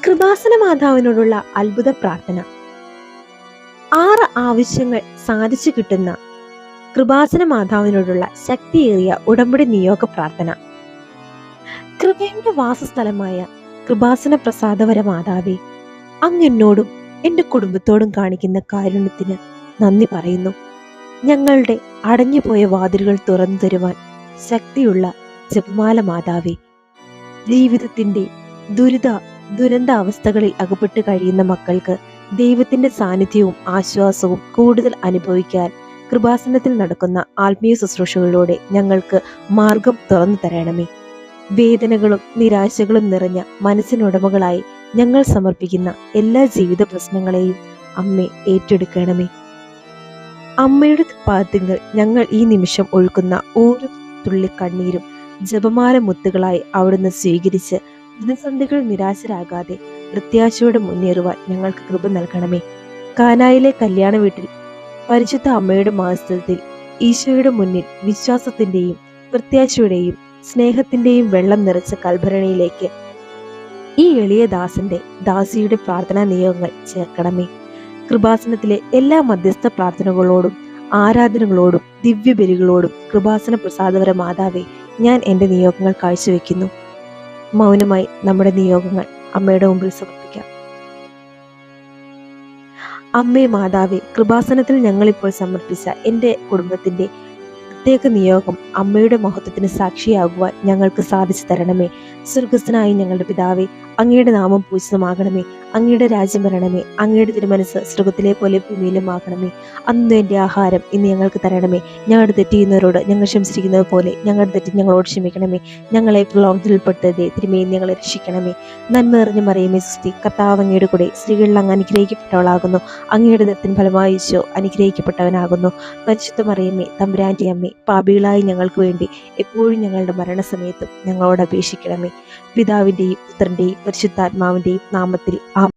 കൃപാസന മാതാവിനോടുള്ള അത്ഭുത പ്രാർത്ഥന. 6 ആവശ്യങ്ങൾ സാധിച്ചു കിട്ടുന്ന കൃപാസന മാതാവിനോടുള്ള ശക്തിയേറിയ ഉടമ്പടി നിയോഗ പ്രാർത്ഥന. കൃപയുടെ വാസസ്ഥലമായ കൃപാസന പ്രസാദവര മാതാവേ, അങ്ങ് എന്നോടും എൻ്റെ കുടുംബത്തോടും കാണിക്കുന്ന കാരുണ്യത്തിന് നന്ദി പറയുന്നു. ഞങ്ങളുടെ അടഞ്ഞുപോയ വാതിലുകൾ തുറന്നു തരുവാൻ ശക്തിയുള്ള ജപമാല മാതാവേ, ജീവിതത്തിൻ്റെ ദുരന്ത അവസ്ഥകളിൽ അകപ്പെട്ട് കഴിയുന്ന മക്കൾക്ക് ദൈവത്തിന്റെ സാന്നിധ്യവും ആശ്വാസവും കൂടുതൽ അനുഭവിക്കാൻ കൃപാസനത്തിൽ നടക്കുന്ന ആത്മീയ ശുശ്രൂഷകളിലൂടെ ഞങ്ങൾക്ക് മാർഗം തുറന്നു തരണമേ. വേദനകളും നിരാശകളും നിറഞ്ഞ മനസ്സിനുടമകളായി ഞങ്ങൾ സമർപ്പിക്കുന്ന എല്ലാ ജീവിത പ്രശ്നങ്ങളെയും അമ്മേ ഏറ്റെടുക്കണമേ. അമ്മയുടെ പാദങ്ങൾ ഞങ്ങൾ ഈ നിമിഷം ഒഴുക്കുന്ന ഓരോ തുള്ളി കണ്ണീരും ജപമാല മുത്തുകളായി അവിടുന്ന് സ്വീകരിച്ച് പ്രതിസന്ധികൾ നിരാശരാകാതെ പ്രത്യാശയോടെ മുന്നേറുവാൻ ഞങ്ങൾക്ക് കൃപ നൽകണമേ. കാനായിലെ കല്യാണ വീട്ടിൽ പരിശുദ്ധ അമ്മയുടെ മാസത്തിൽ ഈശോയുടെ മുന്നിൽ വിശ്വാസത്തിന്റെയും പ്രത്യാശയുടെയും സ്നേഹത്തിന്റെയും വെള്ളം നിറച്ച കൽഭരണിയിലേക്ക് ഈ എളിയ ദാസിയുടെ പ്രാർത്ഥനാ നിയോഗങ്ങൾ ചേർക്കണമേ. കൃപാസനത്തിലെ എല്ലാ മധ്യസ്ഥ പ്രാർത്ഥനകളോടും ആരാധനകളോടും ദിവ്യബലികളോടും കൃപാസന പ്രസാദവര മാതാവേ, ഞാൻ എൻ്റെ നിയോഗങ്ങൾ കാഴ്ചവെക്കുന്നു. മൗനമായി നമ്മുടെ നിയോഗങ്ങൾ അമ്മയുടെ മുമ്പിൽ സമർപ്പിക്കാം. അമ്മേ മാതാവേ, കൃപാസനത്തിൽ ഞങ്ങളിപ്പോൾ സമർപ്പിച്ച എൻ്റെ കുടുംബത്തിൻ്റെ പ്രത്യേക നിയോഗം അമ്മയുടെ മഹത്വത്തിന് സാക്ഷിയാകുവാൻ ഞങ്ങൾക്ക് സാധിച്ചു തരണമേ. സ്വർഗസ്ഥനായ ഞങ്ങളുടെ പിതാവേ, അങ്ങയുടെ നാമം പൂജിതമാകണമേ. അങ്ങയുടെ രാജ്യം വരണമേ. അങ്ങയുടെ തിരുമനസ് സ്വർഗത്തിലെ പോലെ ഭൂമിയിലും ആകണമേ. അന്ന് എൻ്റെ ആഹാരം ഇന്ന് ഞങ്ങൾക്ക് തരണമേ. ഞങ്ങളുടെ തെറ്റ് ചെയ്യുന്നവരോട് ഞങ്ങൾ ക്ഷമിച്ചിരിക്കുന്നത് പോലെ ഞങ്ങളുടെ തെറ്റ് ഞങ്ങളോട് ക്ഷമിക്കണമേ. ഞങ്ങളെ പ്രലോഭനത്തിൽപ്പെടുത്തരുതേ, തിന്മയിൽ ഞങ്ങളെ രക്ഷിക്കണമേ. നന്മ നിറഞ്ഞ മറിയമേ സുസ്തി, കർത്താവ് അങ്ങയുടെ കൂടെ സ്ത്രീകളിൽ അങ്ങ് അനുഗ്രഹിക്കപ്പെട്ടവളാകുന്നു. അങ്ങയുടെ ദത്തിൻ ഫലമായി ഈശോ അനുഗ്രഹിക്കപ്പെട്ടവനാകുന്നു. പരിശുദ്ധ മറിയമേ, തമ്പുരാന്റെ അമ്മേ, പാപികളായി ഞങ്ങൾക്ക് വേണ്ടി എപ്പോഴും ഞങ്ങളുടെ മരണസമയത്തും ഞങ്ങളോട് അപേക്ഷിക്കണമേ. പിതാവിൻ്റെയും പുത്രൻ്റെയും പരിശുദ്ധാത്മാവിൻ്റെയും നാമത്തിൽ ആമേൻ.